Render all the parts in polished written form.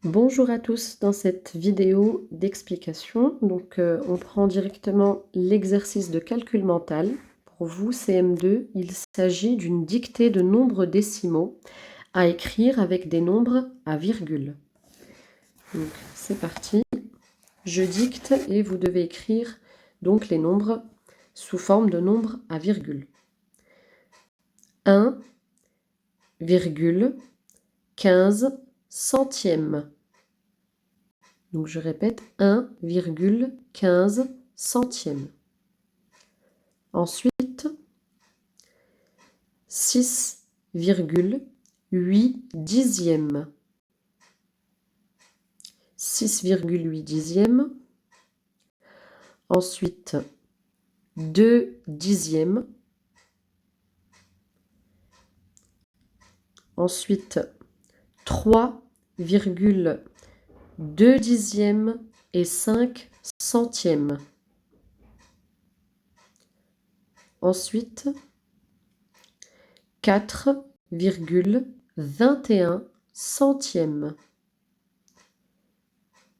Bonjour à tous, dans cette vidéo d'explication, on prend directement l'exercice de calcul mental. Pour vous, CM2, il s'agit d'une dictée de nombres décimaux à écrire avec des nombres à virgule. Donc c'est parti, je dicte et vous devez écrire donc les nombres sous forme de nombres à virgule. 1, 15 centièmes. Donc je répète, 1,15 centièmes. Ensuite, 6,8 dixièmes. 6,8 dixièmes. Ensuite, 2 dixièmes. Ensuite, 3,2 dixièmes et 5 centièmes. Ensuite, 4,21 centièmes.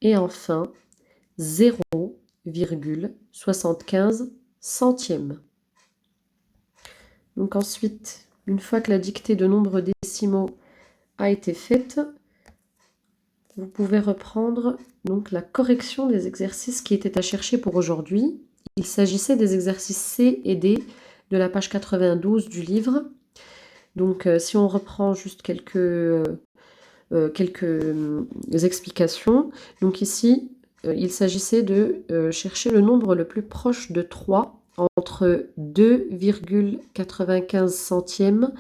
Et enfin, 0,75 centièmes. Donc ensuite, une fois que la dictée de nombres décimaux a été faite, vous pouvez reprendre donc la correction des exercices qui étaient à chercher pour aujourd'hui. Il s'agissait des exercices C et D de la page 92 du livre. Donc si on reprend juste quelques explications. Donc ici, il s'agissait de chercher le nombre le plus proche de 3 entre 2,95 centièmes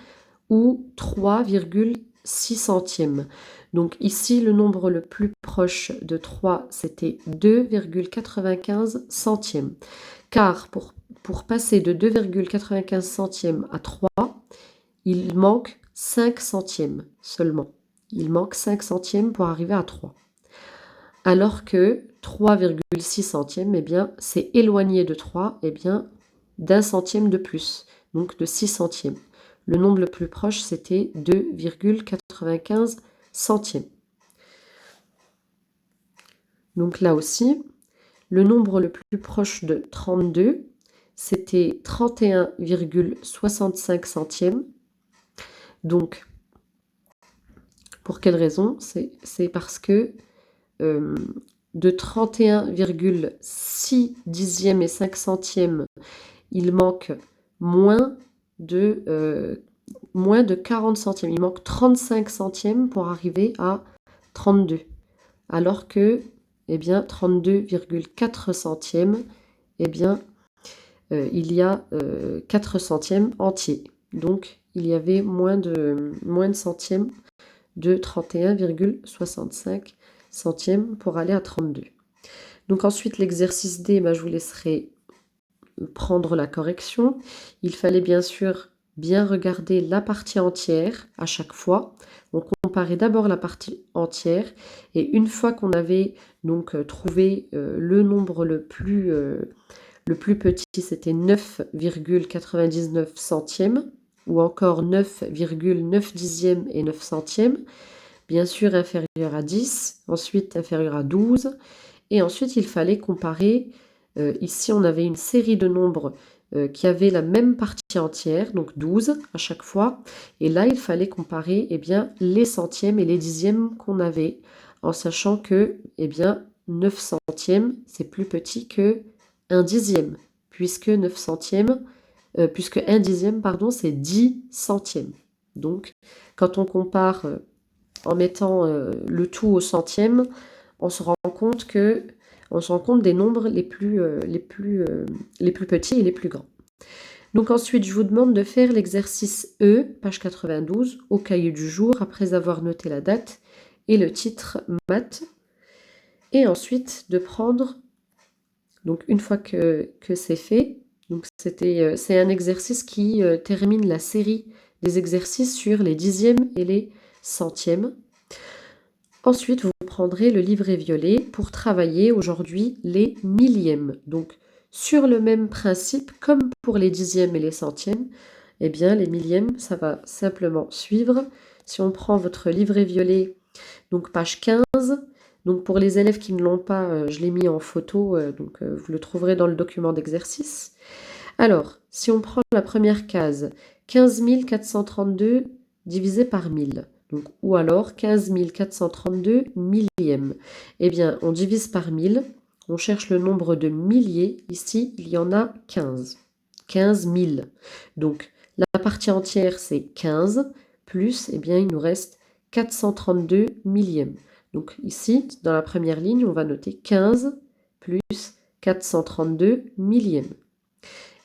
ou 3,6 centièmes. Donc ici, le nombre le plus proche de 3, c'était 2,95 centièmes. Car pour passer de 2,95 centièmes à 3, il manque 5 centièmes seulement. Il manque 5 centièmes pour arriver à 3. Alors que 3,6 centièmes, eh bien, c'est éloigné de 3, eh bien, d'un centième de plus, donc de 6 centièmes. Le nombre le plus proche, c'était 2,95 centièmes. Donc là aussi, le nombre le plus proche de 32, c'était 31,65 centièmes. Donc, pour quelle raison? C'est parce que de 31,6 dixièmes et 5 centièmes, il manque moins de 40 centièmes. Il manque 35 centièmes pour arriver à 32. Alors que, eh bien, 32,4 centièmes, eh bien, il y a 4 centièmes entiers. Donc, il y avait moins de centièmes de 31,65 centièmes pour aller à 32. Donc ensuite, l'exercice D, je vous laisserai prendre la correction. Il fallait bien sûr bien regarder la partie entière à chaque fois. On comparait d'abord la partie entière et une fois qu'on avait donc trouvé le nombre le plus petit, c'était 9,99 centièmes ou encore 9,9 dixièmes et 9 centièmes, bien sûr inférieur à 10, ensuite inférieur à 12, et ensuite il fallait comparer. Ici, on avait une série de nombres qui avaient la même partie entière, donc 12 à chaque fois. Et là, il fallait comparer bien, les centièmes et les dixièmes qu'on avait, en sachant que 9 centièmes, c'est plus petit que 1 dixième, puisque 9 centièmes, puisque 1 dixième, pardon, c'est 10 centièmes. Donc, quand on compare en mettant le tout au centième, on se rend compte des nombres les plus petits et les plus grands. Donc ensuite, je vous demande de faire l'exercice E, page 92, au cahier du jour, après avoir noté la date et le titre maths. Et ensuite, de prendre, donc une fois que c'est fait, donc c'est un exercice qui termine la série des exercices sur les dixièmes et les centièmes. Ensuite, vous prendrez le livret violet pour travailler aujourd'hui les millièmes. Donc, sur le même principe, comme pour les dixièmes et les centièmes, eh bien, les millièmes, ça va simplement suivre. Si on prend votre livret violet Donc page 15. Donc pour les élèves qui ne l'ont pas, je l'ai mis en photo, vous le trouverez dans le document d'exercice. Alors, si on prend la première case, 15 432 divisé par 1000, donc, ou alors 15 432 millièmes. Eh bien, on divise par 1000, on cherche le nombre de milliers. Ici, il y en a 15. 15 000. Donc, la partie entière, c'est 15, plus, eh bien, il nous reste 432 millièmes. Donc ici, dans la première ligne, on va noter 15 plus 432 millièmes.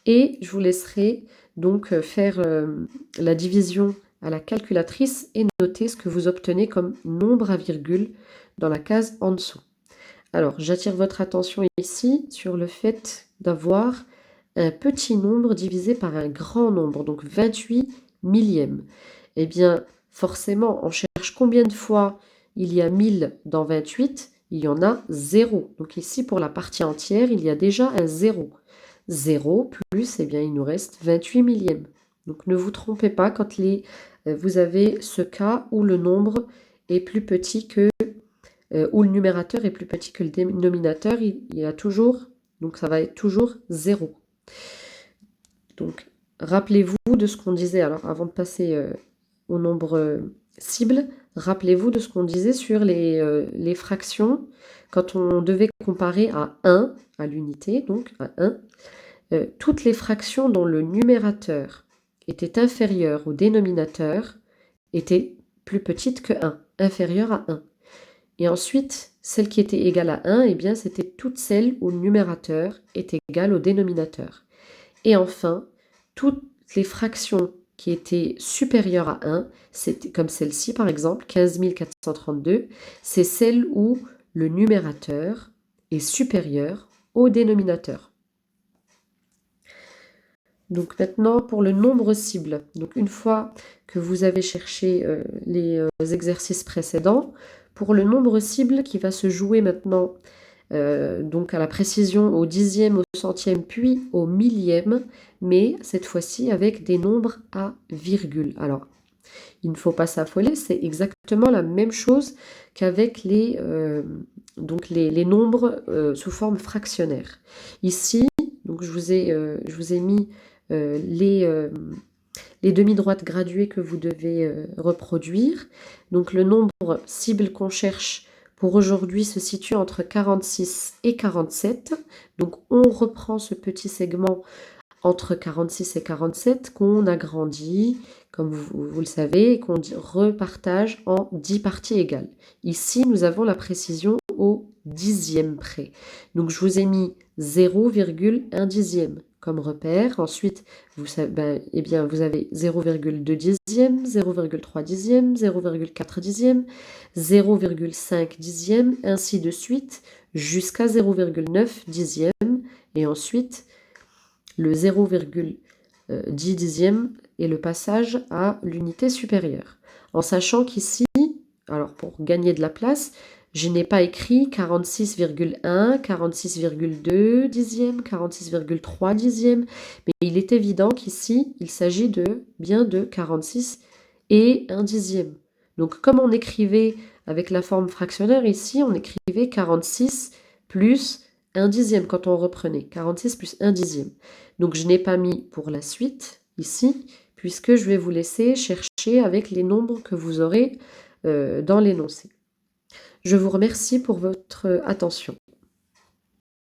Et je vous laisserai donc faire la division à la calculatrice et noter ce que vous obtenez comme nombre à virgule dans la case en dessous. Alors, j'attire votre attention ici sur le fait d'avoir un petit nombre divisé par un grand nombre, donc 28 millièmes. Eh bien, forcément, on cherche combien de fois il y a 1000 dans 28, il y en a 0. Donc ici, pour la partie entière, il y a déjà un 0. 0 plus, eh bien, il nous reste 28 millièmes. Donc ne vous trompez pas quand vous avez ce cas où le nombre est plus petit que, où le numérateur est plus petit que le dénominateur, il y a toujours, donc ça va être toujours 0. Donc rappelez-vous de ce qu'on disait, alors avant de passer au nombre cible, rappelez-vous de ce qu'on disait sur les fractions quand on devait comparer à 1, à l'unité, donc à 1, toutes les fractions dont le numérateur était inférieur au dénominateur étaient plus petites que 1, inférieures à 1. Et ensuite, celles qui étaient égales à 1, eh bien, c'était toutes celles où le numérateur est égal au dénominateur. Et enfin, toutes les fractions qui étaient supérieures à 1, c'était comme celle-ci par exemple, 15 432, c'est celle où le numérateur est supérieur au dénominateur. Donc maintenant, pour le nombre cible, donc une fois que vous avez cherché les exercices précédents, pour le nombre cible qui va se jouer maintenant donc à la précision au dixième, au centième, puis au millième, mais cette fois-ci avec des nombres à virgule. Alors, il ne faut pas s'affoler, c'est exactement la même chose qu'avec les nombres sous forme fractionnaire. Ici, donc je vous ai mis les demi-droites graduées que vous devez reproduire. Donc le nombre cible qu'on cherche pour aujourd'hui se situe entre 46 et 47. Donc on reprend ce petit segment entre 46 et 47 qu'on agrandit, comme vous le savez, et qu'on repartage en 10 parties égales. Ici, nous avons la précision au dixième près. Donc je vous ai mis 0,1 dixième comme repère. Ensuite, vous avez 0,2 dixième, 0,3 dixième, 0,4 dixième, 0,5 dixième, ainsi de suite, jusqu'à 0,9 dixième. Et ensuite, le 0,10 dixième est le passage à l'unité supérieure. En sachant qu'ici, alors pour gagner de la place, je n'ai pas écrit 46,1, 46,2 dixième, 46,3 dixième, mais il est évident qu'ici, il s'agit bien de 46 et 1 dixième. Donc comme on écrivait avec la forme fractionnaire ici, on écrivait 46 plus 1 dixième quand on reprenait, 46 plus 1 dixième. Donc je n'ai pas mis pour la suite ici, puisque je vais vous laisser chercher avec les nombres que vous aurez dans l'énoncé. Je vous remercie pour votre attention.